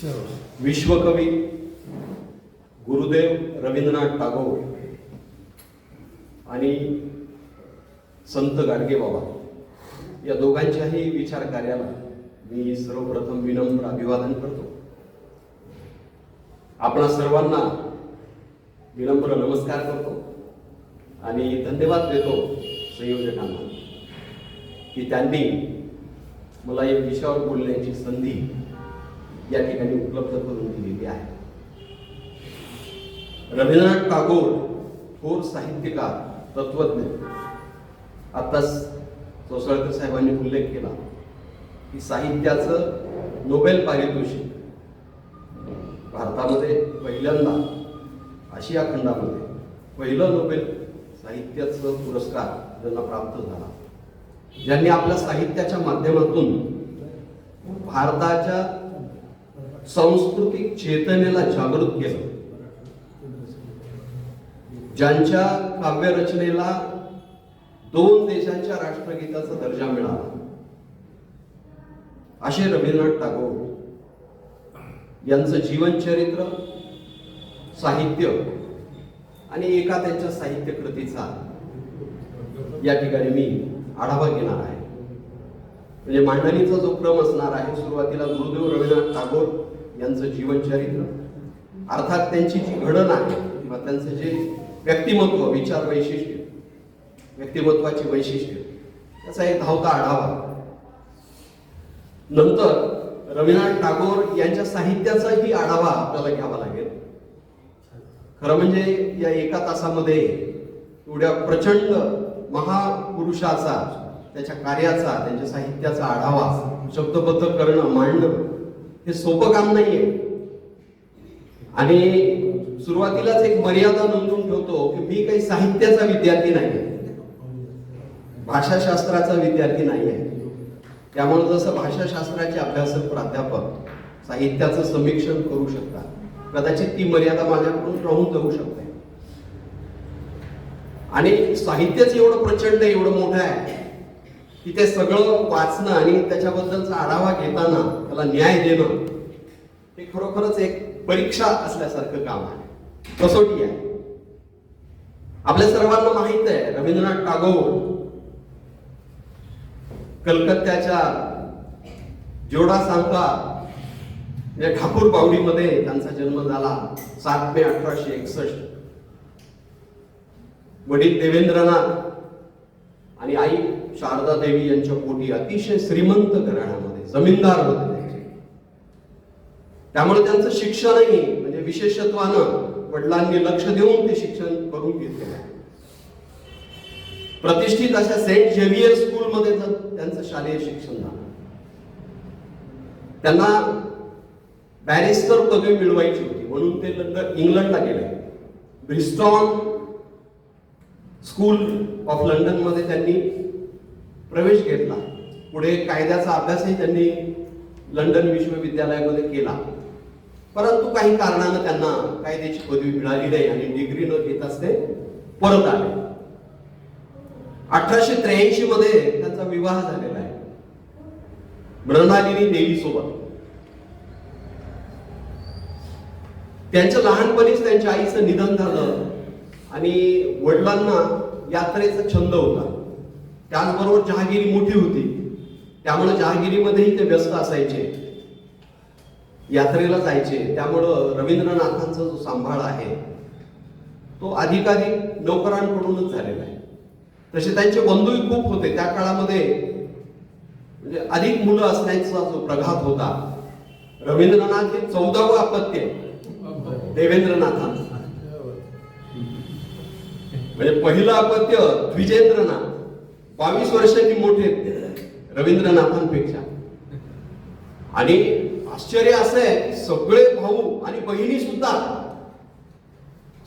विश्वकवी गुरुदेव रवींद्रनाथ टागोर आणि संत गाडगेबाबा या दोघांच्याही विचार कार्याला मी सर्वप्रथम विनम्र अभिवादन करतो. आपणा सर्वांना विनम्र नमस्कार करतो आणि धन्यवाद देतो संयोजकांना की त्यांनी मला या विषयावर बोलण्याची संधी या ठिकाणी उपलब्ध करून दिलेली आहे. रवींद्रनाथ टागोर थोर साहित्यकार, तत्वज्ञ. आताच चोसळकर साहेबांनी उल्लेख केला की साहित्याचं नोबेल पारितोषिक भारतामध्ये पहिल्यांदा आशिया खंडामध्ये पहिलं नोबेल साहित्याचं पुरस्कार ज्यांना प्राप्त झाला, ज्यांनी आपल्या साहित्याच्या माध्यमातून भारताच्या सांस्कृतिक चेतनेला जागृत केलं, ज्यांच्या काव्यरचनेला 2 देशांच्या राष्ट्रगीताचा दर्जा मिळाला, असे रवींद्रनाथ टागोर यांचं जीवनचरित्र, साहित्य आणि एका त्यांच्या साहित्य कृतीचा या ठिकाणी मी आढावा घेणार आहे. म्हणजे मांडणीचा जो क्रम असणार आहे, सुरुवातीला गुरुदेव रवींद्रनाथ टागोर यांचं जीवनचरित्र, अर्थात त्यांची जी घडण आहे किंवा त्यांचं जे व्यक्तिमत्व, विचार वैशिष्ट्य, व्यक्तिमत्वाची वैशिष्ट्य, त्याचा एक धावता आढावा. नंतर रवींद्रनाथ टागोर यांच्या साहित्याचाही आढावा आपल्याला घ्यावा लागेल. खरं म्हणजे या एका तासामध्ये एवढ्या प्रचंड महापुरुषाचा, त्याच्या कार्याचा, त्यांच्या साहित्याचा आढावा शब्दबद्ध करणं, मांडणं हे सोपं काम नाहीये. आणि सुरुवातीलाच एक मर्यादा नोंदवून ठेवतो की मी काही साहित्याचा विद्यार्थी नाहीये, भाषाशास्त्राचा विद्यार्थी नाहीये. त्यामुळे जसं भाषाशास्त्राचे अभ्यासक, प्राध्यापक साहित्याचं समीक्षण करू शकतात, कदाचित ती मर्यादा माझ्याकडून राहून जाऊ शकते. आणि साहित्यच एवढं प्रचंड, एवढं मोठं आहे की ते सगळं वाचणं आणि त्याच्याबद्दलचा आढावा घेताना त्याला न्याय देणं हे खरोखरच एक परीक्षा असल्यासारखं काम आहे, कसोटी आहे. आपल्या सर्वांना माहित आहे रवींद्रनाथ टागोर कलकत्त्याच्या जोडासांका या ठाकूर बावडीमध्ये त्यांचा जन्म झाला 7 मे 1861. वडील देवेंद्रनाथ आणि आई शारदा देवी यांच्या पोटी अतिशय श्रीमंत घराण्यामध्ये जमीनदार होते त्यांचे. त्यामुळे त्यांचं शिक्षणही म्हणजे विशेषत्वानं वडिलांनी लक्ष देऊन ते शिक्षण करून घेतलेलं आहे. प्रतिष्ठित अशा सेंट झेवियर स्कूलमध्ये त्यांचं शालेय शिक्षण झालं. त्यांना बॅरिस्टर पदवी मिळवायची होती म्हणून ते इंग्लंडला गेले. ब्रिस्टॉन स्कूल ऑफ लंडन मध्ये त्यांनी प्रवेश घेतला. पुढे कायद्याचा अभ्यासही त्यांनी लंडन विश्वविद्यालयामध्ये केला, परंतु काही कारणानं त्यांना कायद्याची पदवी मिळाली नाही आणि डिग्री न घेताच ते परत आले. 1883 मध्ये त्यांचा विवाह झालेला आहे मृणालिनी देवी सोबत. त्यांच्या लहानपणीच त्यांच्या आईचं निधन झालं आणि वडिलांना यात्रेचा छंद होता. त्याचबरोबर जहागिरी मोठी होती, त्यामुळे जहागिरीमध्येही ते व्यस्त असायचे, यात्रेला जायचे. त्यामुळं रवींद्रनाथांचा जो सांभाळ आहे तो अधिकाधिक नोकरांकडूनच झालेला आहे. तसे त्यांचे बंधूही खूप होते त्या काळामध्ये, म्हणजे अधिक मुलं असण्याचा जो प्रघात होता. रवींद्रनाथ हे 14वं अपत्य देवेंद्रनाथांचं, म्हणजे पहिलं अपत्य द्विजेंद्रनाथ 22 वर्षांनी मोठे रवींद्रनाथांपेक्षा. आणि आश्चर्य असं आहे, सगळे भाऊ आणि बहिणी सुद्धा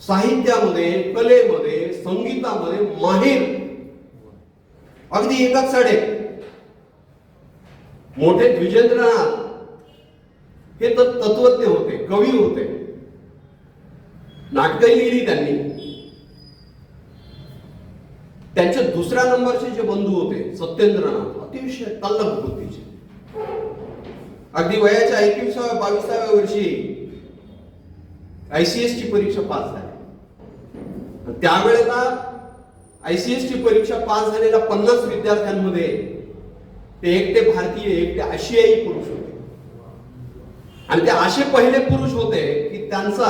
साहित्यामध्ये, कलेमध्ये, संगीतामध्ये माहिर, अगदी एकाच साडे. मोठे द्विजेंद्रनाथ हे तत्वज्ञ होते, कवी होते, नाटकही लिहिली त्यांनी. त्यांचे दुसऱ्या नंबरचे जे बंधू होते सत्येंद्रनाथ, अतिशय तल्लख बुद्धीचे, अगदी वयाच्या 21-22व्या वर्षी ICS ची परीक्षा पास झाली. त्यावेळेला ICS ची परीक्षा पास झालेल्या 50 विद्यार्थ्यांमध्ये ते एकटे भारतीय, एकटे आशियाई पुरुष होते. आणि ते असे पहिले पुरुष होते की त्यांचा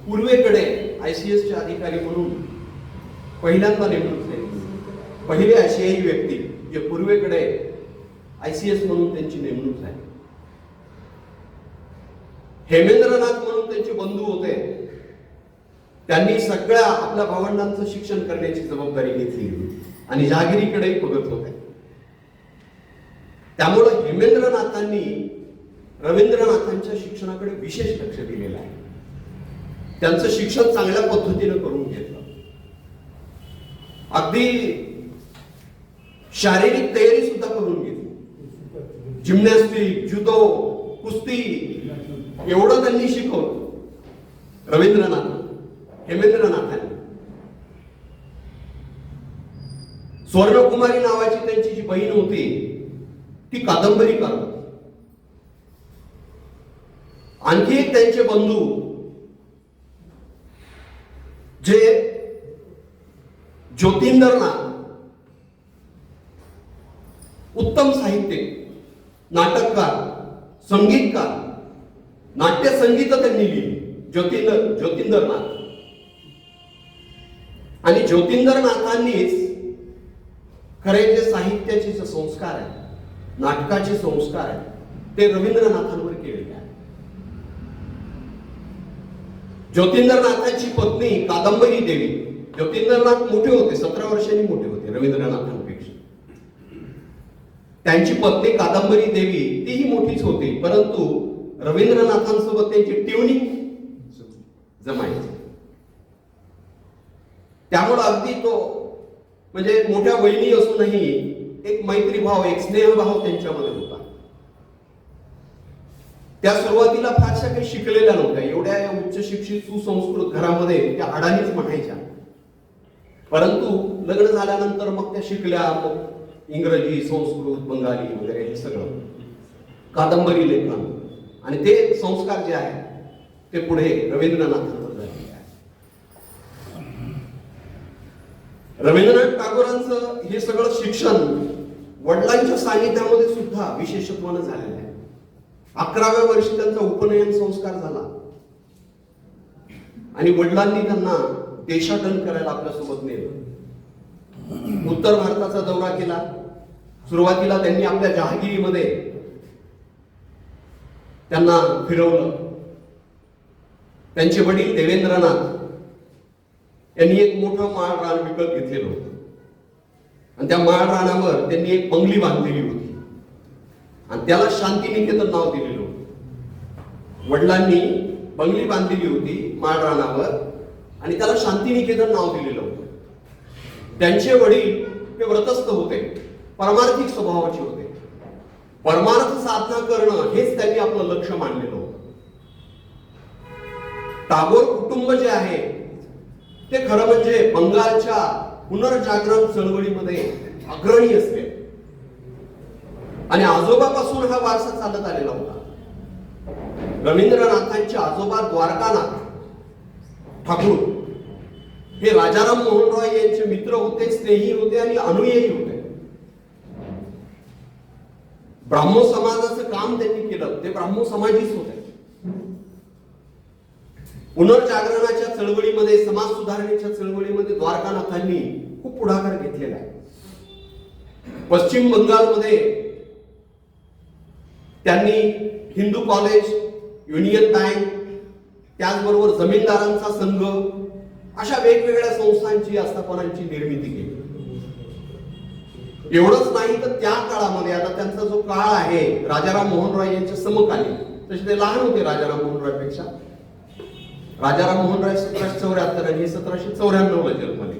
पूर्वेकडे ICS चे अधिकारी म्हणून पहिल्यांदा नेमणूक झाली. पहिले आशियाई व्यक्ती जे पूर्वेकडे ICS म्हणून त्यांची नेमणूक झाली. हेमेंद्रनाथ म्हणून त्यांचे बंधू होते. त्यांनी सगळ्या आपल्या भावंडांचं शिक्षण करण्याची जबाबदारी घेतली आणि जहागिरीकडेही बघत होते. त्यामुळे हेमेंद्रनाथांनी रवींद्रनाथांच्या शिक्षणाकडे विशेष लक्ष दिलेलं आहे. त्यांचं शिक्षण चांगल्या पद्धतीने करून घेतलं. अगदी शारीरिक तयारी सुद्धा करून घेतली. जिम्नॅस्टिक, जुदो, कुस्ती एवढं त्यांनी शिकवलं हेमेंद्रनाथांनी. स्वर्णकुमारी नावाची त्यांची जी बहीण होती ती कादंबरीकार होती. आणखी एक त्यांचे बंधू जे ज्योतिंदरनाथ, उत्तम साहित्यिक, नाटककार, संगीतकार, नाट्य संगीत त्यांनी लिहिली. ज्योतिंदरनाथ. आणि ज्योतिंदरनाथांनीच खरे जे साहित्याचे जे संस्कार आहेत, नाटकाचे संस्कार आहेत, ते रवींद्रनाथांवर केलेले आहेत. ज्योतिंदरनाथांची पत्नी कादंबरी देवी. ज्योतिंदरनाथ मोठे होते, 17 वर्षांनी मोठे होते रवींद्रनाथांपेक्षा. त्यांची पत्नी कादंबरी देवी तीही मोठीच होती, परंतु रवींद्रनाथांसोबत त्यांची ट्युनिंग जमायची. त्यामुळे अगदी तो म्हणजे मोठ्या वहिनी असूनही एक मैत्रीभाव, एक स्नेहभाव त्यांच्यामध्ये होता. त्या सुरुवातीला फारशा काही शिकलेल्या नव्हत्या. एवढ्या उच्च शिक्षित सुसंस्कृत घरामध्ये त्या अडाणीच म्हणायच्या. परंतु लग्न झाल्यानंतर मग त्या शिकल्या. मग इंग्रजी, संस्कृत, बंगाली वगैरे हे सगळं कादंबरी लेखन आणि ते संस्कार जे आहेत ते पुढे रवींद्रनाथांवर झालेले आहेत. रवींद्रनाथ टागोरांचं हे सगळं शिक्षण वडिलांच्या सानिध्यामध्ये सुद्धा विशेषत्वानं झालेलं आहे. 11व्या वर्षी त्यांचा उपनयन संस्कार झाला आणि वडिलांनी त्यांना देशाटन करायला आपल्यासोबत नेलं. उत्तर भारताचा दौरा केला. सुरुवातीला त्यांनी आपल्या जहागिरीमध्ये त्यांना फिरवलं. त्यांचे वडील देवेंद्रनाथ यांनी एक मोठं माळ रान विकत घेतलेलं होतं आणि त्या माळ रानावर त्यांनी एक बंगली बांधलेली होती आणि त्याला शांतिनिकेतन नाव दिलेलं होतं. वडिलांनी बंगली बांधलेली होती माळ रानावर आणि त्याला शांतिनिकेतन नाव दिलेलं होतं. त्यांचे वडील हे व्रतस्थ होते, परमार्थिक स्वभावाचे होते. परमार्थ साधना करणं हेच त्यांनी आपलं लक्ष मानलेलं होतं. टागोर कुटुंब जे आहे ते खरं म्हणजे बंगालच्या पुनर्जागरण चळवळीमध्ये अग्रणी असले आणि आजोबापासून हा वारसा चालत आलेला होता. रवींद्रनाथांचे आजोबा द्वारकानाथ ठाकूर हे राजाराम मोहन रॉय यांचे मित्र होते, स्नेही होते आणि अनुयायी होते. ब्राह्मो समाजाचं काम त्यांनी केलं. ते ब्राह्मो समाजीच होते. पुनर्जागरणाच्या चळवळीमध्ये, समाज सुधारणेच्या चळवळीमध्ये द्वारकानाथांनी खूप पुढाकार घेतलेला आहे. पश्चिम बंगालमध्ये त्यांनी हिंदू कॉलेज, युनियन बँक, त्याचबरोबर जमीनदारांचा संघ अशा वेगवेगळ्या संस्थांची, आस्थापनांची निर्मिती केली. एवढंच नाही तर त्या काळामध्ये आता त्यांचा जो काळ आहे राजाराम मोहन रॉय यांच्या समकालीन, तसे ते लहान होते राजाराम मोहन रॉय पेक्षा. राजाराम मोहन रॉय 1774 आणि 1794 ला जन्मले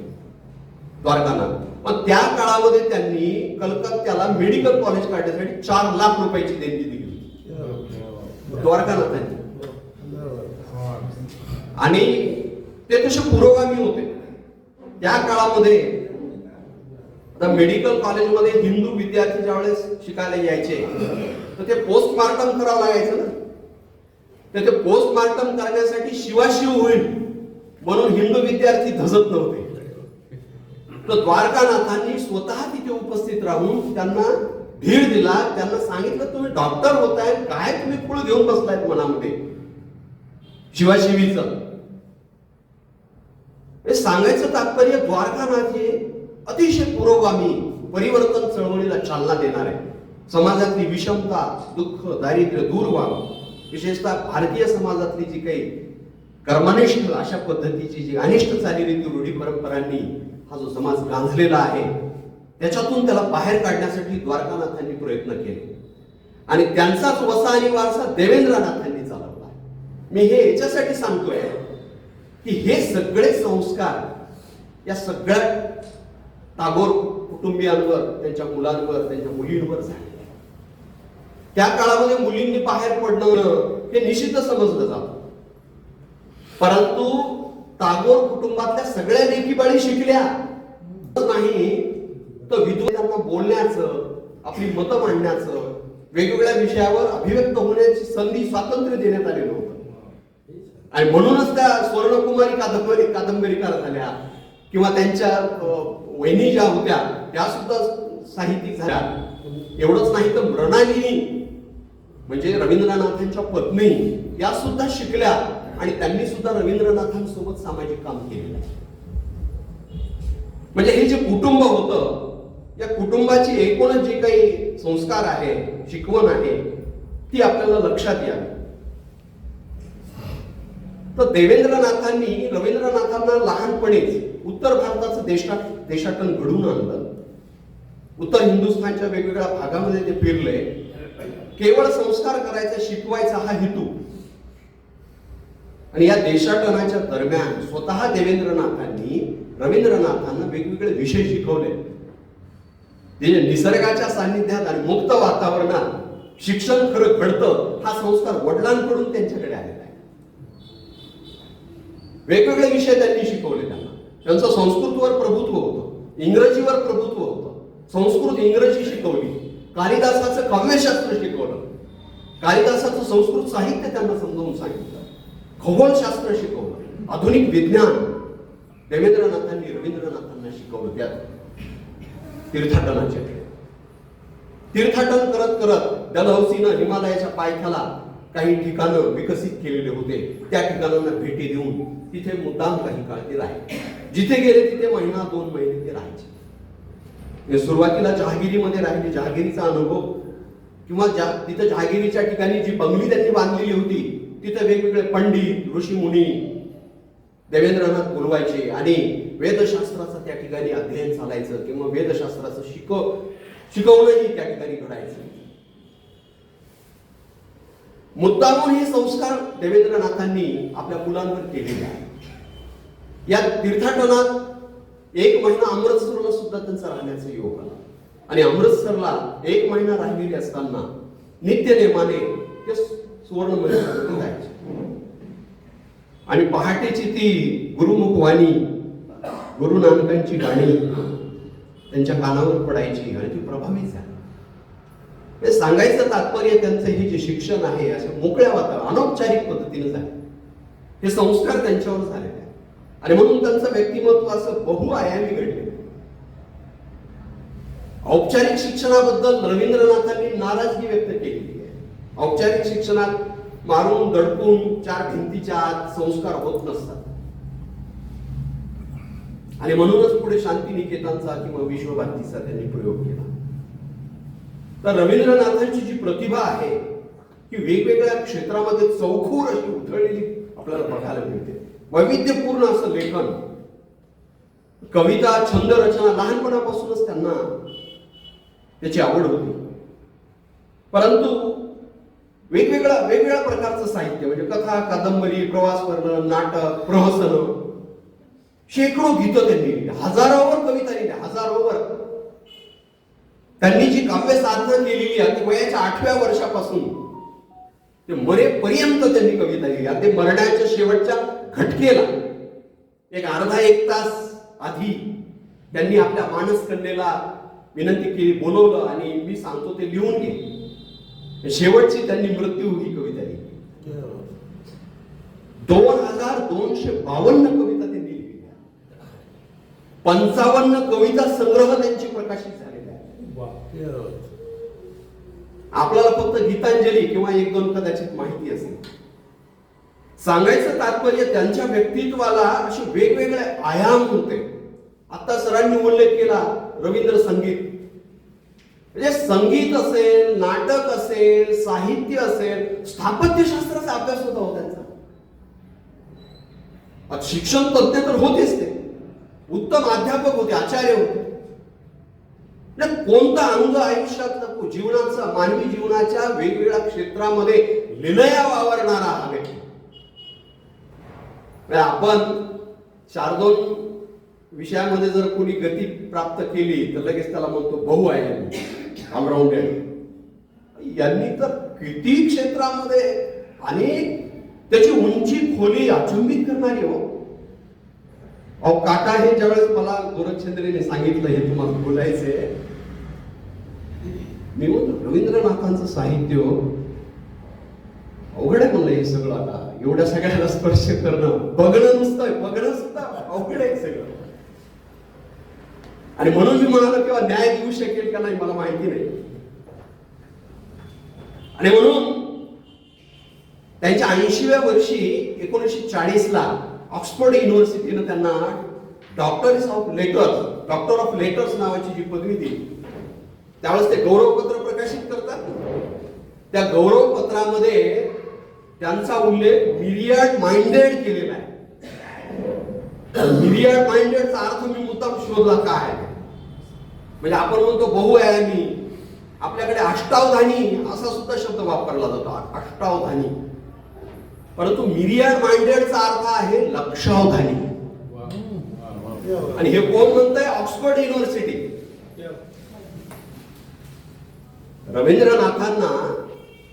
द्वारकानाथ. पण त्या काळामध्ये त्यांनी कलकत्त्याला मेडिकल कॉलेज काढण्यासाठी 4 लाख रुपयाची देणगी दिली द्वारकानाथांनी. आणि ते तसे पुरोगामी होते. त्या काळामध्ये आता मेडिकल कॉलेजमध्ये हिंदू विद्यार्थी ज्यावेळेस शिकायला यायचे तर ते पोस्टमार्टम करावं लागायचं ना. तर ते पोस्टमार्टम करण्यासाठी शिवाशिव होईल म्हणून हिंदू विद्यार्थी धजत नव्हते. तर द्वारकानाथांनी स्वतः तिथे उपस्थित राहून त्यांना धीर दिला. त्यांना सांगितलं तुम्ही डॉक्टर होताय, काय तुम्ही कुळ घेऊन बसलायत मनामध्ये शिवाशिवीचं. हे सांगायचं तात्पर्य द्वारकानाथ हे अतिशय पुरोगामी परिवर्तन चळवळीला चालना देणार आहे. समाजातली विषमता, दुःख, दारिद्र्य दूर व्हावं, विशेषतः भारतीय समाजातली जी काही कर्मनिष्ठ अशा पद्धतीची जी अनिष्ट चालीरीती रूढी परंपरांनी हा जो समाज गांजलेला आहे त्याच्यातून त्याला बाहेर काढण्यासाठी द्वारकानाथांनी प्रयत्न केले आणि त्यांचाच वसा आणि वारसा देवेंद्रनाथांनी चालवला. मी हे याच्यासाठी सांगतोय की हे सगळे संस्कार या सगळ्या टागोर कुटुंबियांवर, त्यांच्या मुलांवर, त्यांच्या मुलींवर झाले. त्या काळामध्ये मुलींनी बाहेर पडणं हे निषिद्ध समजलं जातं, परंतु टागोर कुटुंबातल्या सगळ्या लेकीबाळी शिकल्या नाही तर विद्वानांना बोलण्याचं, आपली मतं मांडण्याचं, वेगवेगळ्या विषयावर अभिव्यक्त होण्याची संधी, स्वातंत्र्य देण्यात आलेलं होतं. आणि म्हणूनच त्या स्वर्णकुमारी कादंबरीकार झाल्या किंवा त्यांच्या वहिनी ज्या होत्या त्या सुद्धा साहित्यिक झाल्या. एवढंच नाही तर मृणालिनी म्हणजे रवींद्रनाथांच्या पत्नी या सुद्धा शिकल्या आणि त्यांनी सुद्धा रवींद्रनाथांसोबत सामाजिक काम केलेलं. म्हणजे हे जे कुटुंब होतं या कुटुंबाची एकूणच जे काही संस्कार आहे, शिकवण आहे ती आपल्याला लक्षात यावी. तर देवेंद्रनाथांनी रवींद्रनाथांना लहानपणीच उत्तर भारताचं देशाटन घडवून आणलं. उत्तर हिंदुस्थानच्या वेगवेगळ्या भागामध्ये ते फिरले. केवळ संस्कार करायचा, शिकवायचा हा हेतू. आणि या देशाटनाच्या दरम्यान स्वतः देवेंद्रनाथांनी रवींद्रनाथांना वेगवेगळे विषय शिकवले. ते निसर्गाच्या सान्निध्यात आणि मुक्त वातावरणात शिक्षण खरं घडतं हा संस्कार वडिलांकडून त्यांच्याकडे आलेला आहे. वेगवेगळे विषय त्यांनी शिकवले त्यांना. त्यांचं संस्कृतवर प्रभुत्व होतं, इंग्रजीवर प्रभुत्व होतं. संस्कृत इंग्रजी शिकवली, कालिदासाचं काव्यशास्त्र शिकवलं, कालिदासाचं संस्कृत साहित्य त्यांना समजावून सांगितलं, खगोलशास्त्र शिकवलं, आधुनिक विज्ञान देवेंद्रनाथांनी रवींद्रनाथांना शिकवलं. त्यात तीर्थाटन करत करत डलहौसीनं हिमालयाच्या पायथ्याला काही ठिकाणं विकसित केलेले होते. त्या ठिकाणांना भेटी देऊन तिथे मुद्दाम काही काळ ते राहिले. जिथे गेले तिथे महिना 2 महिने ते राहायचे. सुरुवातीला जहागिरीमध्ये राहिले. जहागिरीचा अनुभव किंवा तिथे जहागिरीच्या ठिकाणी जी बंगली त्यांनी बांधलेली होती तिथे वेगवेगळे पंडित, ऋषीमुनी देवेंद्रनाथ बोलवायचे आणि वेदशास्त्राचं त्या ठिकाणी अध्ययन चालायचं किंवा वेदशास्त्राचं शिकवणंही त्या ठिकाणी घडायचं. मुद्दामून हे संस्कार देवेंद्रनाथांनी आपल्या मुलांवर केलेले आहे. या तीर्थाटनात 1 महिना अमृतसरला सुद्धा त्यांचा राहण्याचा योग आला आणि अमृतसरला 1 महिना राहिलेले असताना नित्य नेमाने ते सुवर्ण मंदिरामध्ये जायचे आणि पहाटेची ती गुरुमुखवाणी, गुरु नानकांची गाणी त्यांच्या कानावर पडायची आणि ती प्रभावित झाली. हे सांगायचं तात्पर्य त्यांचं हे जे शिक्षण आहे असं मोकळ्या वातावरणात अनौपचारिक पद्धतीने झाले. हे संस्कार त्यांच्यावर झालेले आहेत आणि म्हणून त्यांचं व्यक्तिमत्व असं बहुआयामी घडले. औपचारिक शिक्षणाबद्दल रवींद्रनाथांनी नाराजगी व्यक्त केलेली आहे. औपचारिक शिक्षणात मारून दडपून 4 भिंतीच्या आत संस्कार होत नसतात आणि म्हणूनच पुढे शांतिनिकेतनचा किंवा विश्वभारतीचा त्यांनी प्रयोग केला. तर रवींद्रनाथांची जी प्रतिभा आहे की वेगवेगळ्या क्षेत्रामध्ये चौखूर अशी उधळलेली आपल्याला बघायला मिळते. वैविध्यपूर्ण असं लेखन, कविता, छंद रचना लहानपणापासूनच त्यांना त्याची आवड होती. परंतु वेगवेगळ्या प्रकारचं साहित्य म्हणजे कथा, कादंबरी, प्रवास वर्णन, नाटक, प्रहसन, शेकडो गीतं त्यांनी लिहिली, हजारोवर कविता लिहिल्या, हजारोवर. त्यांनी जी काव्य साधना केलेली आहे ती वयाच्या 8व्या वर्षापासून ते मरेपर्यंत त्यांनी कविता लिहिली. ते मरण्याच्या शेवटच्या घटकेला एक अर्धा 1 तास आधी त्यांनी आपल्या मानस कन्येला विनंती केली, बोलवलं आणि मी सांगतो ते लिहून घे. शेवटची त्यांनी मृत्यू ही कविता लिहिली. 2252 कविता त्यांनी लिहिल्या. 55 कविता संग्रह त्यांचे प्रकाशित झालेले आहेत. आपल्याला फक्त गीतांजली किंवा एक दोन कदाचित माहिती असेल. सांगायचं तात्पर्य त्यांच्या व्यक्तित्वाला असे वेगवेगळे आयाम होते. आता सरांनी उल्लेख केला रवींद्र संगीत, म्हणजे संगीत असेल, नाटक असेल, साहित्य असेल, स्थापत्यशास्त्राचा अभ्यास होता हो त्यांचा. शिक्षण तज्ञ तर होतेच ते, उत्तम अध्यापक होते, आचार्य होते. कोणता अंग आयुष्यात नको, जीवनाचा, मानवी जीवनाच्या वेगवेगळ्या क्षेत्रामध्ये लिलया वावरणारा हा व्यक्ती. आपण 4-2 विषयामध्ये जर कोणी गती प्राप्त केली तर लगेच त्याला म्हणतो बहुआयामी, ऑलराऊंडेड. यांनी तर किती क्षेत्रामध्ये आणि त्याची उंची खोली अचंबित करणारी हो. अहो काका हे ज्यावेळेस मला गोरखचंद्रने सांगितलं हे तुम्हाला बोलायचंय, मी म्हणतो रवींद्रनाथांचं साहित्य अवघड आहे म्हणलं. हे सगळं आता एवढ्या सगळ्याला स्पर्श करणं, बघणं सुद्धा अवघड आहे सगळं. आणि म्हणून मी म्हणालो किंवा न्याय देऊ शकेल का नाही मला माहिती नाही. आणि म्हणून त्यांच्या 80व्या वर्षी 1940ला ऑक्सफोर्ड युनिव्हर्सिटीनं त्यांना डॉक्टर ऑफ लेटर्स नावाची जी पदवी दिली. त्यावेळेस ते गौरवपत्र प्रकाशित करतात. त्या गौरवपत्रामध्ये त्यांचा उल्लेख मिरियाड माइंडेड केलेला आहे. मिरियाड माइंडेडचा अर्थ मी मुद्दाम शोधला काय, म्हणजे आपण म्हणतो बहुआयामी, आपल्याकडे अष्टावधानी असा सुद्धा शब्द वापरला जातो, अष्टावधानी. परंतु मिरियाड माइंडेडचा अर्थ आहे लक्षावधानी. आणि हे कोण म्हणतंय? Oxford University. रवींद्रनाथांना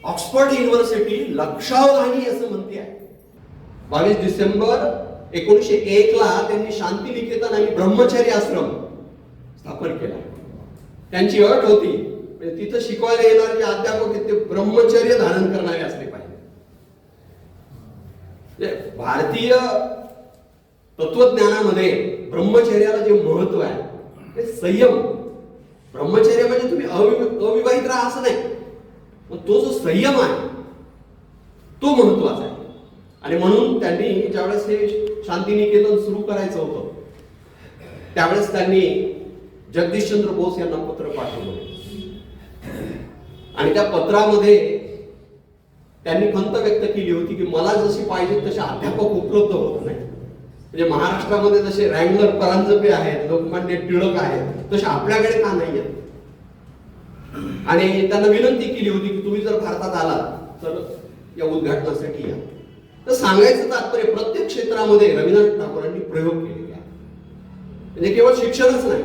ऑक्सफोर्ड युनिव्हर्सिटी लक्षावधानी असं म्हणते आहे. 22 डिसेंबर 1901 ला त्यांनी शांतिनिकेतन आणि ब्रह्मचर्य आश्रम स्थापन केला. त्यांची अट होती तिथं शिकवायला येणारे जे अध्यापक आहेत ते ब्रह्मचर्य धारण करणारे असले पाहिजे. भारतीय तत्वज्ञानामध्ये ब्रह्मचर्याला जे महत्व आहे ते संयम. ब्रह्मचर्य म्हणजे तुम्ही अविवाहित राहा असं नाही, पण तो जो संयम आहे तो महत्वाचा आहे. आणि म्हणून त्यांनी ज्यावेळेस हे शांतिनिकेतन सुरू करायचं होतं त्यावेळेस त्यांनी जगदीशचंद्र बोस यांना पत्र पाठवलं. आणि त्या पत्रामध्ये त्यांनी खंत व्यक्त केली होती की मला जशी पाहिजे तसे अध्यापक उपलब्ध होत नाही. म्हणजे महाराष्ट्रामध्ये जसे रँगलर, परांजपे आहेत, लोकमान्य टिळक आहेत, तसे आपल्याकडे का नाही आहेत. आणि त्यांना विनंती केली होती की तुम्ही जर भारतात आलात तर या उद्घाटनासाठी या. तर सांगायचं तात्पर्य प्रत्येक क्षेत्रामध्ये रवींद्रनाथ टागोरांनी प्रयोग केलेले आहे. म्हणजे केवळ शिक्षणच नाही,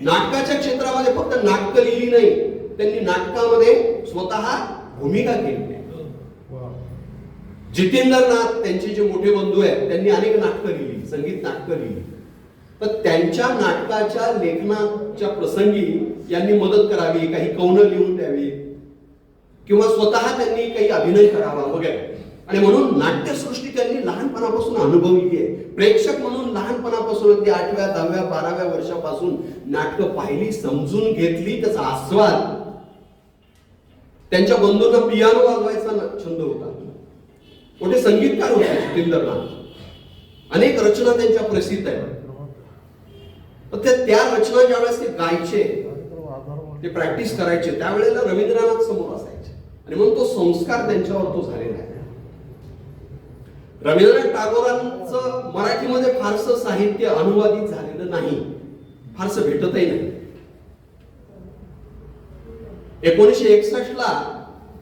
नाटकाच्या क्षेत्रामध्ये फक्त नाटकं लिहिली नाही, त्यांनी नाटकामध्ये स्वतः भूमिका केली आहे. जितेंद्रनाथ त्यांचे जे मोठे बंधू आहेत त्यांनी अनेक नाटकं लिहिली, संगीत नाटकं लिहिली. तर त्यांच्या नाटकाच्या लेखनाच्या प्रसंगी यांनी मदत करावी, काही कवनं लिहून द्यावी किंवा स्वतः त्यांनी काही अभिनय करावा वगैरे. आणि म्हणून नाट्यसृष्टी त्यांनी लहानपणापासून अनुभवली आहे. प्रेक्षक म्हणून लहानपणापासून अगदी 8व्या 10व्या 12व्या वर्षापासून नाटकं पाहिली, समजून घेतली, त्याचा आस्वाद. त्यांच्या बंधूंना पियानो वाजवायचा छंद होता, मोठे संगीतकार होते जितेंद्रनाथ. अनेक रचना त्यांच्या प्रसिद्ध आहेत. त्या रचना ज्यावेळेस ते गायचे, ते प्रॅक्टिस करायचे, त्यावेळेला रवींद्रनाथ समोर असायचे. आणि म्हणून तो संस्कार त्यांच्यावर तो झालेला आहे. रवींद्रनाथ टागोरांचं मराठीमध्ये फारसं साहित्य अनुवादित झालेलं नाही, फारसं भेटतही नाही. 1961 ला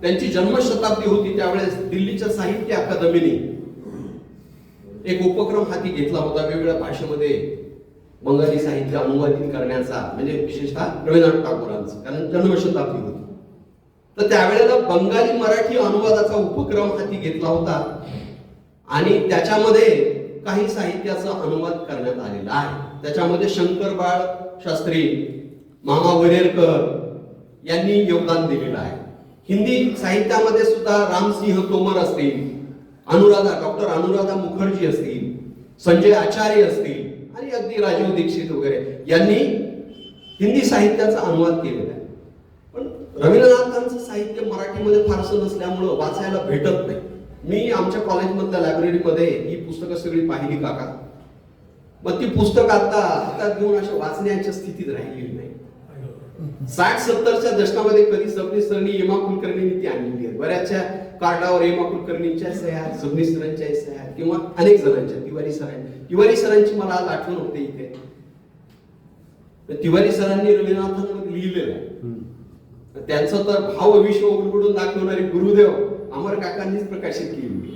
त्यांची जन्मशताब्दी होती. त्यावेळेस दिल्लीच्या साहित्य अकादमीने एक उपक्रम हाती घेतला होता वेगवेगळ्या भाषेमध्ये बंगाली साहित्य अनुवादित करण्याचा, म्हणजे विशेषतः रवींद्रनाथ टागोरांचं, कारण जन्मशताब्दी होती. तर त्यावेळेला बंगाली मराठी अनुवादाचा उपक्रम हाती घेतला होता. आणि त्याच्यामध्ये काही साहित्याचा अनुवाद करण्यात आलेला आहे. त्याच्यामध्ये शंकर बाळ शास्त्री, मामा वरेरकर यांनी योगदान दिलेलं आहे. हिंदी साहित्यामध्ये सुद्धा रामसिंह तोमर असतील, डॉक्टर अनुराधा मुखर्जी असतील, संजय आचार्य असतील आणि अगदी राजीव दीक्षित वगैरे यांनी हिंदी साहित्याचा अनुवाद केलेला आहे. पण रवींद्रनाथांचं साहित्य मराठीमध्ये फारसं नसल्यामुळं वाचायला भेटत नाही. मी आमच्या कॉलेजमधल्या लायब्ररीमध्ये ही पुस्तकं सगळी पाहिली काका. मग ती पुस्तकं आता हातात घेऊन अशा वाचण्याच्या स्थितीत राहिलेली नाही. 60-70च्या दशकामध्ये कधी सबनीस सरांनी हेमा कुलकर्णींनी ती आणलेली आहे. बऱ्याचशा कार्डावर हेमा कुलकर्णींच्या सह्या, सबनीस सरांच्या सह्या किंवा अनेक जणांच्या, तिवारी सरांची मला आज आठवण होते इथे. तिवारी सरांनी रवींद्रनाथांवर लिहिलेलं आहे. त्यांचं तर भाव विश्व उलगडून दाखवणारे गुरुदेव अमर काकांनीच प्रकाशित केली.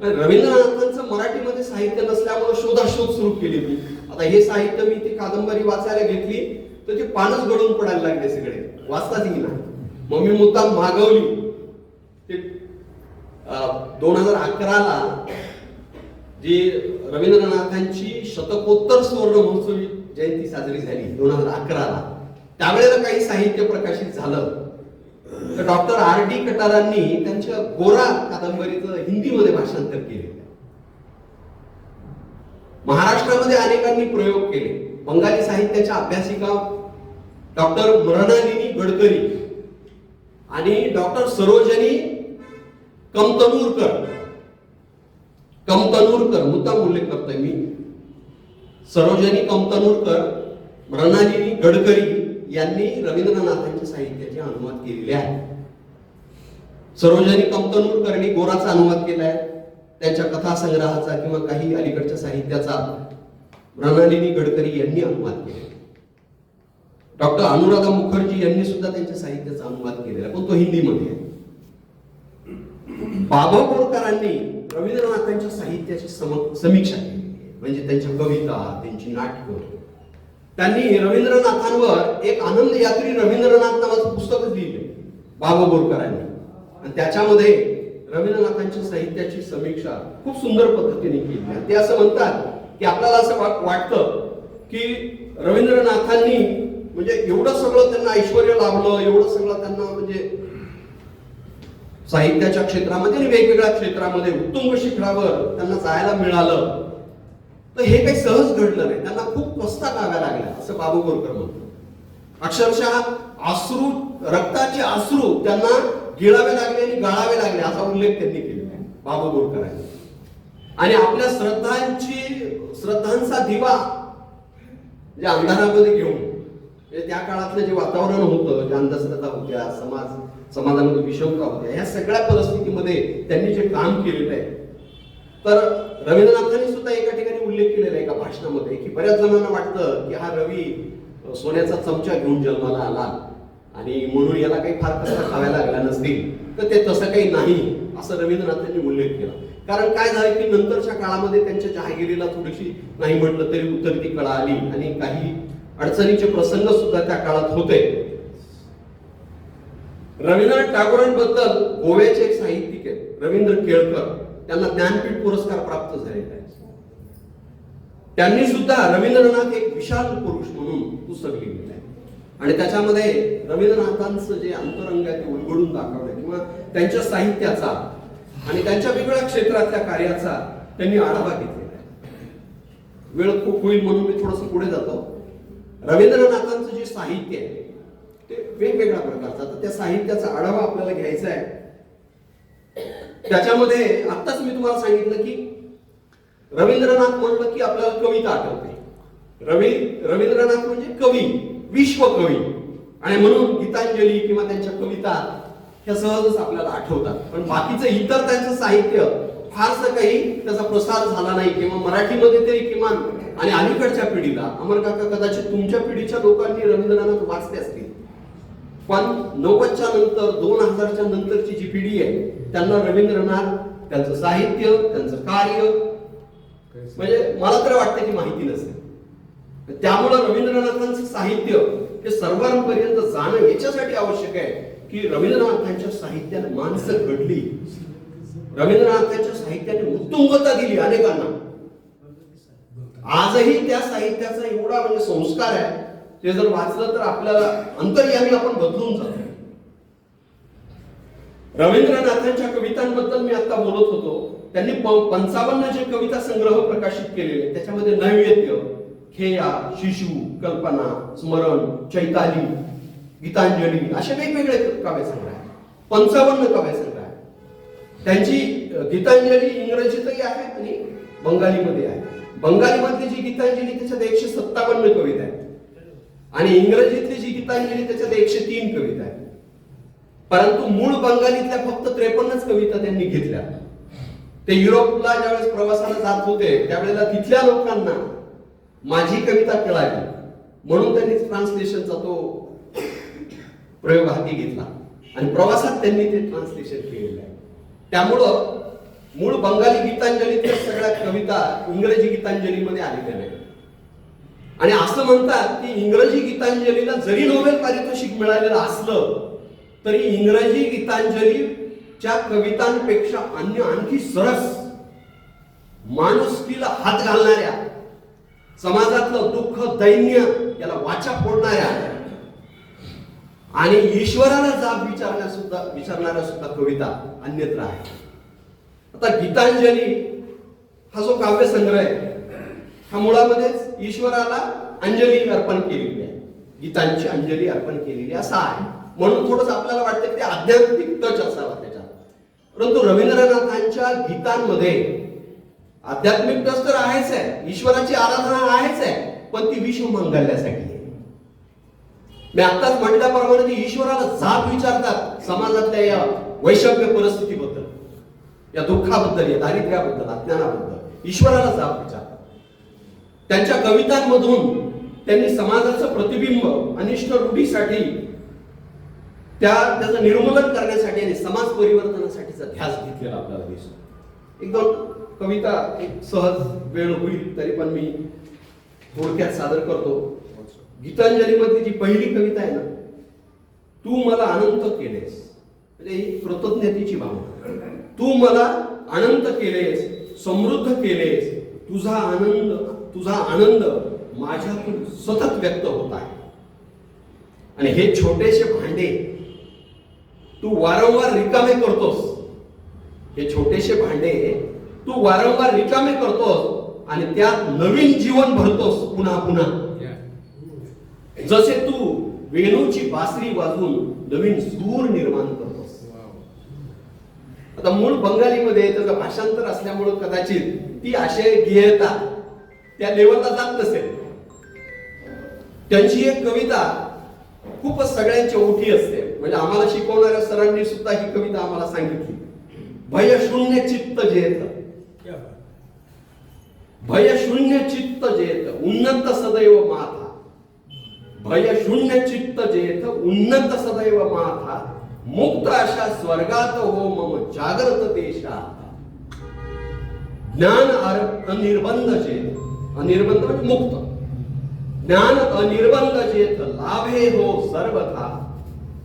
रवींद्रनाथांचं मराठीमध्ये साहित्य नसल्यामुळे शोधाशोध सुरू केली मी. आता हे साहित्य मी ती कादंबरी वाचायला घेतली तर ते पानच गळून पडायला लागले सगळे, वाचताच येईना. मग मी मुद्दाम मागवली. ते 2011ला जी रवींद्रनाथांची शतकोत्तर सुवर्ण महोत्सवी जयंती साजरी झाली 2011ला, त्यावेळेला काही साहित्य प्रकाशित झालं. तर डॉक्टर R.D. कटारांनी त्यांच्या गोरा कादंबरीचं हिंदीमध्ये भाषांतर केले. महाराष्ट्रामध्ये अनेकांनी प्रयोग केले. बंगाली साहित्याच्या अभ्यासिका डॉक्टर मृणालिनी गडकरी आणि डॉक्टर सरोजनी कमतनूरकर मुद्दाम उल्लेख करतोय मी, सरोजनी कमतनूरकर, मृणालिनी गडकरी यांनी रवींद्रनाथांच्या साहित्याचे अनुवाद केलेले आहे. सरोजनी कमतनूरकरनी गोराचा अनुवाद केलाय, त्यांच्या कथा संग्रहाचा किंवा काही अलीकडच्या साहित्याचा मृणालिनी गडकरी यांनी अनुवाद केला. डॉक्टर अनुराधा मुखर्जी यांनी सुद्धा त्यांच्या साहित्याचा अनुवाद केलेला, पण तो हिंदीमध्ये आहे. बाबा बोरकरांनी रवींद्रनाथांच्या साहित्याची समीक्षा केली, म्हणजे त्यांच्या कविता, त्यांची नाटकं. त्यांनी रवींद्रनाथांवर एक आनंद यात्री रवींद्रनाथ नावाचं पुस्तकच लिहिले बाबा बोरकरांनी, आणि त्याच्यामध्ये रवींद्रनाथांच्या साहित्याची समीक्षा खूप सुंदर पद्धतीने केली. ते असं म्हणतात की आपल्याला असं वाटतं की रवींद्रनाथांनी म्हणजे एवढं सगळं त्यांना ऐश्वर्य लाभलं, एवढं सगळं त्यांना म्हणजे साहित्याच्या क्षेत्रामध्ये आणि वेगवेगळ्या क्षेत्रामध्ये उत्तुंग शिखरावर त्यांना जायला मिळालं, तर हे काही सहज घडलं नाही. त्यांना खूप कष्ट कराव्या लागल्या असं बाबू बोरकर म्हणतो. अक्षरशः अश्रू, रक्ताचे अश्रू त्यांना गिळावे लागले आणि गाळावे लागले असा उल्लेख त्यांनी केलेला आहे बाबू बोरकरांनी. आणि आपल्या श्रद्धांचा दिवा म्हणजे अंधारामध्ये घेऊन, म्हणजे त्या काळातलं जे वातावरण होतं, ज्या अंधश्रद्धा होत्या, समाजामध्ये विषमता होत्या, या सगळ्या परिस्थितीमध्ये त्यांनी जे काम केलेलं आहे. तर रवींद्रनाथांनी सुद्धा एका ठिकाणी उल्लेख केलेला आहे एका भाषणामध्ये की बऱ्याच जणांना वाटतं की हा रवी सोन्याचा चमचा घेऊन जन्माला आला आणि म्हणून याला काही फार कष्ट खाव्या लागला नसतील, तर ते तसं काही नाही असं रवींद्रनाथांनी उल्लेख केला. कारण काय झालं की नंतरच्या काळामध्ये त्यांच्या जहागिरीला थोडीशी नाही म्हटलं तरी उतरती कळा आली आणि काही अडचणीचे प्रसंग सुद्धा त्या काळात होते. रवींद्रनाथ टागोरांबद्दल गोव्याचे एक साहित्यिक आहेत रवींद्र केळकर, त्यांना ज्ञानपीठ पुरस्कार प्राप्त झालेला आहे. त्यांनी सुद्धा रवींद्रनाथ एक विशाल पुरुष म्हणून पुस्तक लिहिलेलं आहे आणि त्याच्यामध्ये रवींद्रनाथांचं जे अंतरंग आहे ते उलगडून दाखवलं किंवा त्यांच्या साहित्याचा आणि त्यांच्या वेगवेगळ्या क्षेत्रातल्या कार्याचा त्यांनी आढावा घेतलेला आहे. वेळ खूप होईल म्हणून मी थोडंसं पुढे जातो. रवींद्रनाथांचं जे साहित्य आहे ते वेगवेगळ्या प्रकारचं, तर त्या साहित्याचा आढावा आपल्याला घ्यायचा आहे. त्याच्यामध्ये आत्ताच मी तुम्हाला सांगितलं की रवींद्रनाथ म्हणलं की आपल्याला कविता आठवते. रवींद्रनाथ म्हणजे कवी, विश्वकवी, आणि म्हणून गीतांजली किंवा त्यांच्या कविता ह्या सहजच आपल्याला आठवतात. पण बाकीचं इतर त्यांचं साहित्य फारसं काही त्याचा प्रसार झाला नाही किंवा मराठीमध्ये तरी किमान, आणि अलीकडच्या पिढीला अमर काका कदाचित तुमच्या पिढीच्या लोकांनी रवींद्रनाथ वाचले असतील, पण 90च्या नंतर 2000च्या नंतरची जी पिढी आहे त्यांना रवींद्रनाथ, त्यांचं साहित्य, त्यांचं कार्य म्हणजे मला तर वाटतं की माहिती नसेल. त्यामुळं रवींद्रनाथांचं साहित्य हे सर्वांपर्यंत जाणं याच्यासाठी आवश्यक आहे की रवींद्रनाथांच्या साहित्याने माणसं घडली, रवींद्रनाथांच्या साहित्याने उत्तुंगता दिली अनेकांना. आजही त्या साहित्याचा एवढा म्हणजे संस्कार आहे, ते जर वाचलं तर आपल्याला अंतर्यामी आपण बदलून जातो. रवींद्रनाथांच्या कवितांबद्दल मी आता बोलत होतो. त्यांनी 55 जे कविता संग्रह प्रकाशित केलेले, त्याच्यामध्ये नैवेद्य, खेया, शिशु, कल्पना, स्मरण, चैताली, गीतांजली असे वेगवेगळे काव्यसंग्रह आहेत. 55 काव्यसंग्रह आहेत. त्यांची गीतांजली इंग्रजीतही आहे आणि बंगालीमध्ये आहे. बंगालीमधली जी गीतांजली त्याच्यात 157 कविता आहेत आणि इंग्रजीतली जी गीतांजली त्याच्यात 103 कविता आहेत. परंतु मूळ बंगालीतल्या फक्त 53 कविता त्यांनी घेतल्या. ते युरोपला ज्यावेळेस प्रवासाला जात होते त्यावेळेला तिथल्या लोकांना माझी कविता कळाली म्हणून त्यांनी ट्रान्सलेशनचा तो प्रयोग हाती घेतला आणि प्रवासात त्यांनी ते ट्रान्सलेशन केलेलं आहे. त्यामुळं मूळ बंगाली गीतांजलीतल्या सगळ्या कविता इंग्रजी गीतांजलीमध्ये आलेल्या नाही. आणि असं म्हणतात की इंग्रजी गीतांजलीला जरी नोबेल पारितोषिक मिळालेलं असलं तरी इंग्रजी गीतांजलीच्या कवितांपेक्षा आणखी सरस, माणुसकीला हात घालणाऱ्या, समाजातलं दुःख दैन्य याला वाचा फोडणाऱ्या आणि ईश्वराला जाब विचारणाऱ्या सुद्धा कविता अन्यत्र आहेत. आता गीतांजली हा जो काव्य संग्रह आहे हा मुळामध्येच ईश्वराला अंजली अर्पण केलेली आहे, गीतांची अंजली अर्पण केलेली असा आहे. म्हणून थोडंच आपल्याला वाटतं की ते आध्यात्मिक टच असावा त्याच्यात. परंतु रवींद्रनाथांच्या गीतांमध्ये आध्यात्मिक टच तर आहेच आहे, ईश्वराची आराधना आहेच आहे, पण ती विश्व मंगल्यासाठी आहे. मी आत्ताच म्हटल्याप्रमाणे ती ईश्वराला जाब विचारतात समाजातल्या या वैषम्य परिस्थितीबद्दल, या दुःखाबद्दल, या दारिद्र्याबद्दल, अज्ञानाबद्दल ईश्वराला जाब विचारतात. त्यांच्या कवितांमधून त्यांनी समाजाचं प्रतिबिंब अनिष्ट रूढीसाठी त्याचं निर्मूलन करण्यासाठी आणि समाज परिवर्तनासाठीचा ध्यास घेतलेला आपल्याला दिसतो. एक दोन कविता एक सहज वेळ होईल तरी पण मी थोडक्यात सादर करतो. गीतांजलीमधली जी पहिली कविता आहे ना, तू मला अनंत केलेस, म्हणजे ही कृतज्ञतेची भावना. तू मला अनंत केलेस, समृद्ध केलेस, तुझा आनंद माझ्यातून सतत व्यक्त होत आहे. आणि हे छोटेसे भांडे तू वारंवार रिकामे करतोस, हे छोटेसे भांडे तू वारंवार रिकामे करतोस आणि त्यात नवीन जीवन भरतोस पुन्हा पुन्हा. जसे तू वेणूची बासरी वाजवून नवीन सूर निर्माण करतोस. आता मूळ बंगालीमध्ये त्याचं भाषांतर असल्यामुळे कदाचित ती आशय गेयता त्या लेवलला जात नसेल. त्यांची एक कविता खूपच सगळ्यांची ओठी असते. म्हणजे आम्हाला शिकवणाऱ्या सरांनी सुद्धा ही कविता आम्हाला सांगितली. भयशून्य चित्त जेथ, भयशून्य चित्त जेथ उन्नत सदैव माथा, भयशून्य चित्त जेथ उन्नत सदैव माथा, मुक्त अशा स्वर्गात हो मम जागृत देशा. ज्ञान अनिर्बंध जेथ, अनिर्बंध म्हणजे मुक्त, ज्ञान अनिर्बंध जेथ लाभे हो सर्वथा,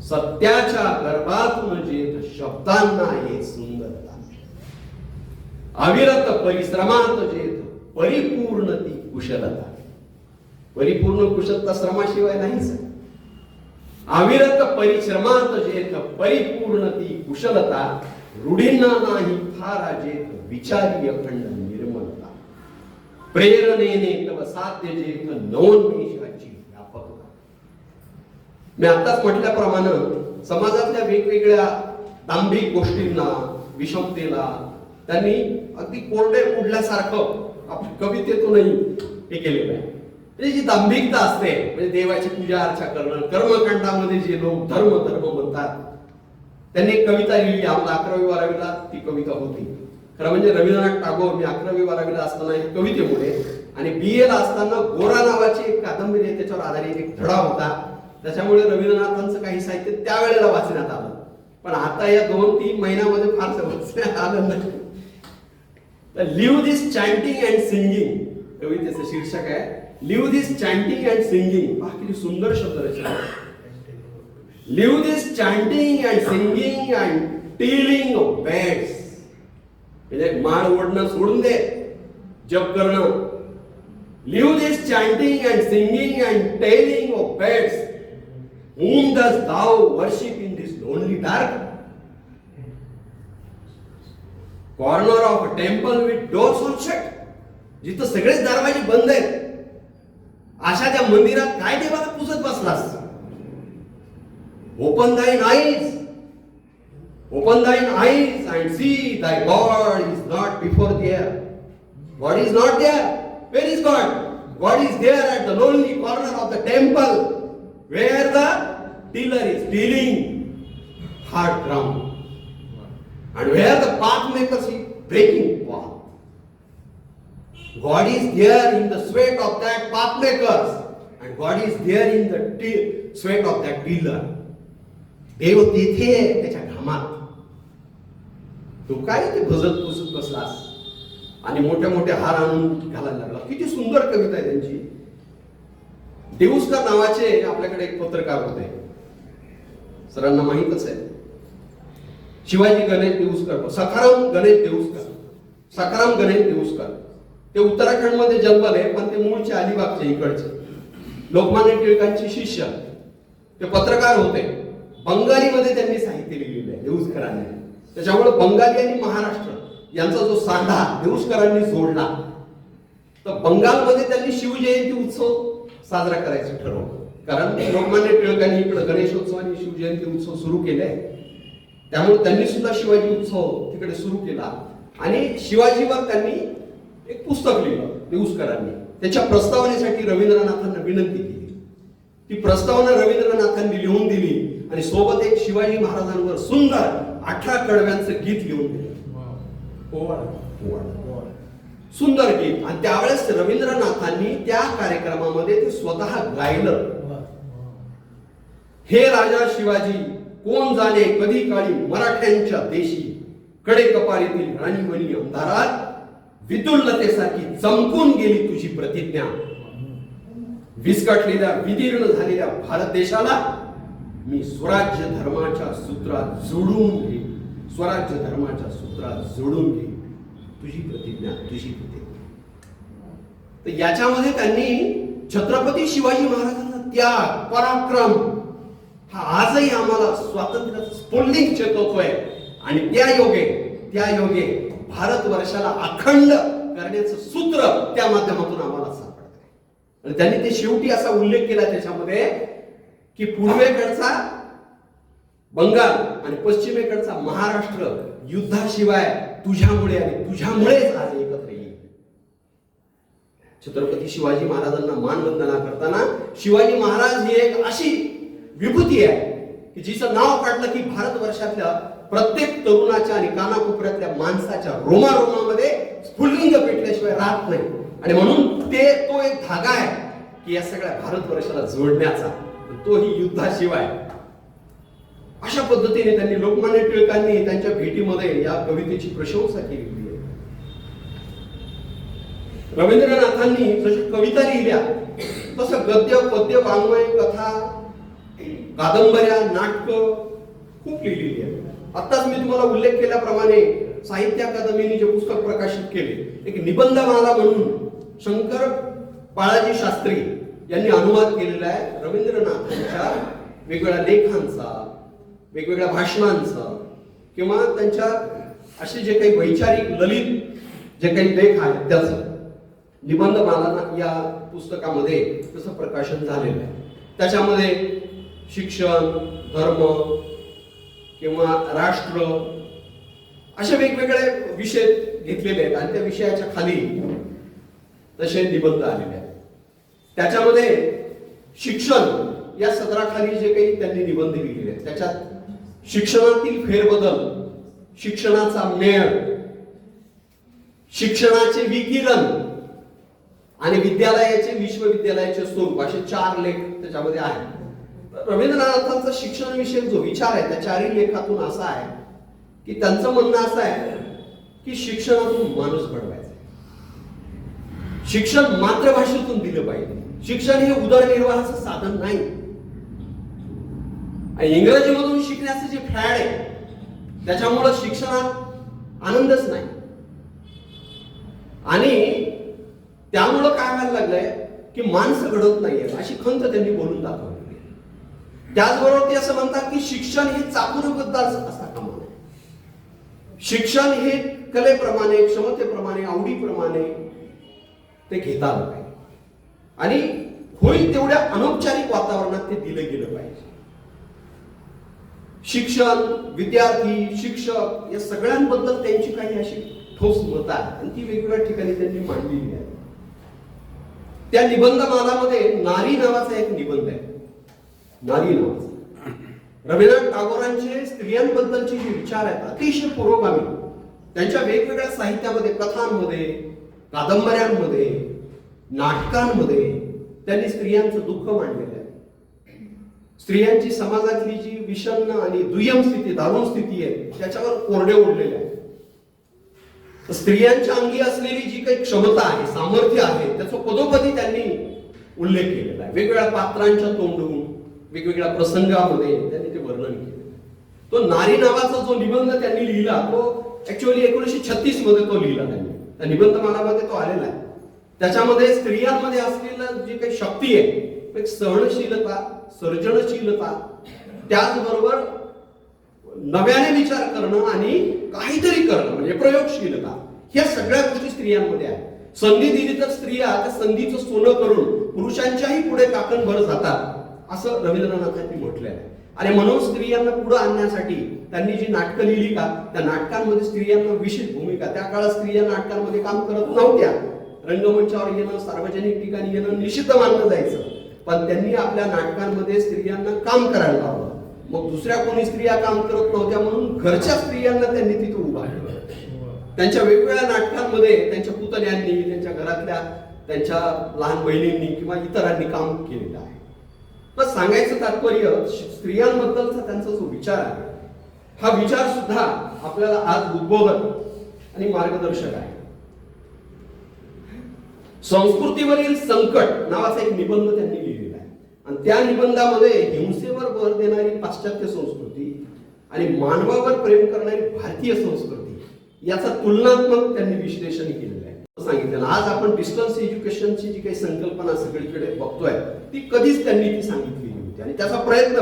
सत्याच्या गर्भातून जेथ शब्दांना ये सुंदरता. अविरत परिश्रमात जेथ परिपूर्ण ती कुशलता. परिपूर्ण कुशलता श्रमाशिवाय नाहीच. अविरत परिश्रमात जेथ परिपूर्ण ती कुशलता, रूढींना नाही फारा जेथ विचारी अखंड निर्मलता. प्रेरणेने तव साध्य जेथ नवोन्मेषाची व्यापकता. मी आताच म्हटल्याप्रमाणे समाजातल्या वेगवेगळ्या दांभिक गोष्टींना, विषमतेला त्यांनी अगदी कोरडे उडल्यासारखं आपल्या कवितेतूनही हे केलेलं आहे. म्हणजे जी दांभिकता असते, म्हणजे देवाची पूजा अर्चा करणं, कर्मकांडामध्ये जे लोक धर्म म्हणतात, त्यांनी एक कविता लिहिली. आम्हाला 11वी-12वीला ती कविता होती. खरं म्हणजे रवींद्रनाथ टागोर, मी 11वी-12वीला असताना एक कवितेमुळे आणि BA ला असताना गोरा नावाची एक कादंबरी आहे, त्याच्यावर आधारित एक धडा होता. त्याच्यामुळे रवींद्रनाथांचं काही साहित्य त्यावेळेला वाचण्यात आलं. पण आता या 2-3 महिन्यामध्ये फार वाचण्यात आलं नाही. Leave this chanting and singing कवितेचं शीर्षक आहे. Leave this chanting and singing. पहा किती सुंदर शब्द रचना. Leave this chanting and singing and telling of beads. म्हणजे माळ ओढणं सोडून दे, जप करणं. Leave this chanting and singing and telling of beds. Whom dost thou worship in this lonely dark? Corner of a temple with doors all shut. जिथं सगळेच दरवाजे बंद आहेत, अशा त्या मंदिरात काय देवाला पुजत बसलास? Open thine eyes. Open thine eyes and see thy God is not before there. God is not there. Where is God? God is there at the lonely corner of the temple where the dealer is dealing hard ground and where the path makers is breaking path. God is there in the sweat of that path makers and God is there in the sweat of that dealer. देव तिथे त्याच्या घामात. तू काय ते भजत पुसत बसलास आणि मोठे मोठे हार आणून घालायला लागला. किती सुंदर कविता आहे त्यांची. देऊस्कर नावाचे आपल्याकडे एक पत्रकार होते, सरांना माहितच आहे. शिवाजी गणेश देऊस्कर, सखाराम गणेश देऊस्कर, सखाराम गणेश देऊस्कर. ते उत्तराखंड मध्ये जन्मले, पण ते मूळचे अलिबागचे, इकडचे, लोकमान्य टिळकांचे शिष्य. ते पत्रकार होते. बंगालीमध्ये त्यांनी साहित्य लिहिलेलं आहे देऊस्करांनी. त्याच्यामुळे बंगाली आणि महाराष्ट्र यांचा जो सांधा देऊस्करांनी जोडला. तर बंगालमध्ये त्यांनी शिवजयंती उत्सव साजरा करायचं ठरवलं. कारण लोकमान्य टिळकांनी इकडे गणेशोत्सव आणि शिवजयंती उत्सव सुरू केले. त्यामुळे त्यांनी सुद्धा शिवाजी उत्सव तिकडे सुरू केला आणि शिवाजीवर त्यांनी एक पुस्तक लिहिलं देऊस्करांनी. त्याच्या प्रस्तावनेसाठी रवींद्रनाथांना विनंती केली. ती प्रस्तावना रवींद्रनाथांनी लिहून दिली आणि सोबत एक शिवाजी महाराजांवर सुंदर 18 कडव्यांचं गीत लिहून दिलं. सुंदर गीत. आणि त्यावेळेस रवींद्रनाथांनी त्या कार्यक्रमामध्ये ते स्वतः गायलं. हे राजा शिवाजी, कोण जाणे कधी काळी मराठ्यांच्या देशी, कडे कपारीतील राणीमणी अंधारात, विदुल्लतेसारखी चमकून गेली तुझी प्रतिज्ञा. विस्कटलेल्या विदीर्ण झालेल्या भारत देशाला मी स्वराज्य धर्माच्या सूत्रात जोडून घे, स्वराज्य धर्माच्या सूत्रात जोडून घे तुझी प्रतिज्ञा, तुझी प्रतिज्ञा. तर याच्यामध्ये त्यांनी छत्रपती शिवाजी महाराजांचा त्याग, पराक्रम हा आजही आम्हाला स्वातंत्र्याचं स्फुल्लिंग चेतवतोय. आणि त्या योगे भारतवर्षाला अखंड करण्याचं सूत्र त्या माध्यमातून आम्हाला सापडतंय. आणि त्यांनी ते शेवटी असा उल्लेख केला त्याच्यामध्ये की पूर्वेकडचा बंगाल आणि पश्चिमेकडचा महाराष्ट्र युद्धाशिवाय तुझ्यामुळे आणि तुझ्यामुळेच आज एकत्र येईल. छत्रपती शिवाजी महाराजांना मानवंदना करताना शिवाजी महाराज ही एक अशी विभूती आहे की जिचं नाव काढलं की भारतवर्षातल्या प्रत्येक तरुणाच्या आणि कानाकोपऱ्यातल्या माणसाच्या रोमारोमामध्ये स्फुल्लिंग पेटल्याशिवाय राहत नाही. आणि म्हणून तो एक धागा आहे की या सगळ्या भारतवर्षाला जोडण्याचा, तोही युद्धाशिवाय. अशा पद्धतीने त्यांनी लोकमान्य टिळकांनी त्यांच्या भेटीमध्ये या कवितेची प्रशंसा केली आहे. रवींद्रनाथांनी जशी कविता लिहिल्या तसं गद्य, पद्य, वाङ्मय, कथा, कादंबऱ्या, नाटक खूप लिहिलेली आहे. आताच मी तुम्हाला उल्लेख केल्याप्रमाणे साहित्य अकादमीने जे पुस्तक प्रकाशित केले, एक निबंधमाला म्हणून शंकर बाळाजी शास्त्री यांनी अनुवाद केलेला आहे रवींद्रनाथांच्या वेगवेगळ्या लेखांचा, वेगवेगळ्या भाषणांचा, किंवा त्यांच्या असे जे काही वैचारिक ललित जे काही लेख आहेत त्याचं निबंधमाला या पुस्तकामध्ये तसं प्रकाशन झालेलं आहे. त्याच्यामध्ये शिक्षण, धर्म किंवा राष्ट्र असे वेगवेगळे विषय घेतलेले आहेत आणि त्या विषयाच्या खाली तसे निबंध आलेले आहेत. त्याच्यामध्ये शिक्षण या सदराखाली जे काही त्यांनी निबंध लिहिलेले आहेत त्याच्यात शिक्षणातील फेरबदल, शिक्षणाचा मेळ, शिक्षणाचे विकिरण आणि विद्यालयाचे, विश्वविद्यालयाचे स्वरूप असे 4 लेख त्याच्यामध्ये आहेत. रवींद्रनाथांचा शिक्षण विषयक जो विचार आहे त्या 4ही लेखातून असा आहे की त्यांचं म्हणणं असं आहे की शिक्षणातून माणूस घडवायचा. शिक्षण मातृभाषेतून दिलं पाहिजे. शिक्षण हे उदरनिर्वाहाचं साधन नाही. इंग्रजीमधून शिकण्याचं जे फॅड आहे त्याच्यामुळे शिक्षणात आनंदच नाही. आणि त्यामुळं काय व्हायला लागलंय की माणसं घडत नाहीये अशी खंत त्यांनी बोलून दाखवली. त्याचबरोबर ते असं म्हणतात की शिक्षण हे चातुर्यबद्ध असता कामा नये. शिक्षण हे कलेप्रमाणे, क्षमतेप्रमाणे, आवडीप्रमाणे ते घेता आलं पाहिजे आणि होईल तेवढ्या अनौपचारिक वातावरणात ते दिलं गेलं पाहिजे. शिक्षण, विद्यार्थी, शिक्षक या सगळ्यांबद्दल त्यांची काही अशी ठोस मतं आहेत आणि ती वेगवेगळ्या ठिकाणी त्यांनी मांडलेली आहे. त्या निबंधमालामध्ये नारी नावाचा एक निबंध आहे. नारी नावाचा रवींद्रनाथ टागोरांचे स्त्रियांबद्दलचे जे विचार आहेत अतिशय पुरोगामी. त्यांच्या वेगवेगळ्या साहित्यामध्ये, कथांमध्ये, कादंबऱ्यांमध्ये, नाटकांमध्ये त्यांनी स्त्रियांचं दुःख मांडलेलं आहे. स्त्रियांची समाजातली जी विषण्ण आणि दुय्यम स्थिती, दारुण स्थिती आहे त्याच्यावर कोरडे ओढलेले आहे. स्त्रियांच्या अंगी असलेली जी काही क्षमता आहे, सामर्थ्य आहे त्याचा पदोपदी त्यांनी उल्लेख केलेला आहे. वेगवेगळ्या पात्रांच्या तोंडून, वेगवेगळ्या प्रसंगामध्ये त्यांनी ते वर्णन केले. तो नारी नावाचा जो निबंध त्यांनी लिहिला तो ऍक्च्युअली 1936 मध्ये तो लिहिला त्यांनी. त्या निबंधमालामध्ये तो आलेला आहे. त्याच्यामध्ये स्त्रियांमध्ये असलेलं जी काही शक्ती आहे, एक सहनशीलता, सर्जनशीलता, त्याचबरोबर नव्याने विचार करणं आणि काहीतरी करणं म्हणजे प्रयोगशीलता, ह्या सगळ्या गोष्टी स्त्रियांमध्ये आहेत. संधी दिली तर स्त्रिया त्या संधीचं सोनं करून पुरुषांच्याही पुढे काकणभर जातात असं रवींद्रनाथांनी म्हटलेलं आहे. आणि म्हणून स्त्रियांना पुढे आणण्यासाठी त्यांनी जी नाटकं लिहिली का त्या नाटकांमध्ये स्त्रियांना विशेष भूमिका. त्या काळात स्त्रिया नाटकांमध्ये काम करत नव्हत्या. रंगमंचावर येणं, सार्वजनिक ठिकाणी येणं निषिद्ध मानलं जायचं, पण त्यांनी आपल्या नाटकांमध्ये स्त्रियांना काम करायला लावलं. मग दुसऱ्या कोणी स्त्रिया काम करत नव्हत्या म्हणून घरच्या स्त्रियांना त्यांनी तिथे उभा केलं. त्यांच्या वेगवेगळ्या नाटकांमध्ये त्यांच्या पुतण्यांनी, त्यांच्या घरातल्या त्यांच्या लहान बहिणींनी किंवा इतरांनी काम केलेलं आहे. पण सांगायचं तात्पर्य स्त्रियांबद्दलचा त्यांचा जो विचार आहे हा विचार सुद्धा आपल्याला आज उद्बोधक आणि मार्गदर्शक आहे. संस्कृतीवरील संकट नावाचा एक निबंध त्यांनी लिहिलेला आहे आणि त्या निबंधामध्ये हिंसेवर भर देणारी पाश्चात्य संस्कृती आणि मानवावर प्रेम करणारी भारतीय संस्कृती याचा तुलनात्मक त्यांनी विश्लेषण केलेलं आहे. सांगितलं आज आपण डिस्टन्स एज्युकेशनची जी काही संकल्पना सगळीकडे बघतोय ती कधीच त्यांनी ती सांगितलेली होती आणि त्याचा प्रयत्न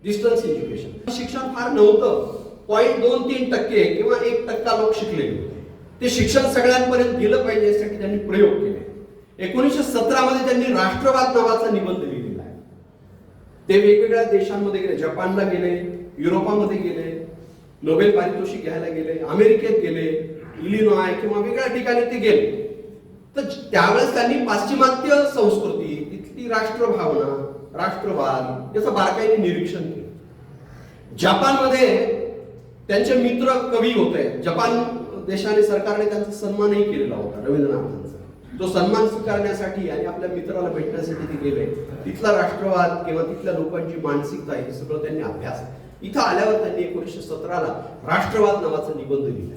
डिस्टन्स एज्युकेशन. शिक्षण फार नव्हतं. 0.23% किंवा 1% लोक शिकलेले होते. ते शिक्षण सगळ्यांपर्यंत गेलं पाहिजे यासाठी त्यांनी प्रयोग केले. 1917 मध्ये त्यांनी राष्ट्रवाद नावाचा निबंध लिहिलेला आहे. ते वेगवेगळ्या देशांमध्ये गेले, जपानला गेले, युरोपामध्ये गेले, नोबेल पारितोषिक घ्यायला गेले, अमेरिकेत गेले, इलिनॉय किंवा वेगळ्या ठिकाणी ते गेले. तर त्यावेळेस त्यांनी पाश्चिमात्य संस्कृती, तिथली राष्ट्रभावना, राष्ट्रवाद याचं बारकाईने निरीक्षण केलं. जपानमध्ये त्यांचे मित्र कवी होते. जपान देशाने, सरकारने त्यांचा सन्मानही केलेला होता रवींद्रनाथांचा. तो सन्मान स्वीकारण्यासाठी आणि आपल्या मित्राला भेटण्यासाठी ते गेले. तिथला राष्ट्रवाद किंवा तिथल्या लोकांची मानसिकता हे सगळं त्यांनी अभ्यास. इथं आल्यावर त्यांनी 1917 राष्ट्रवाद नावाचा निबंध लिहिला.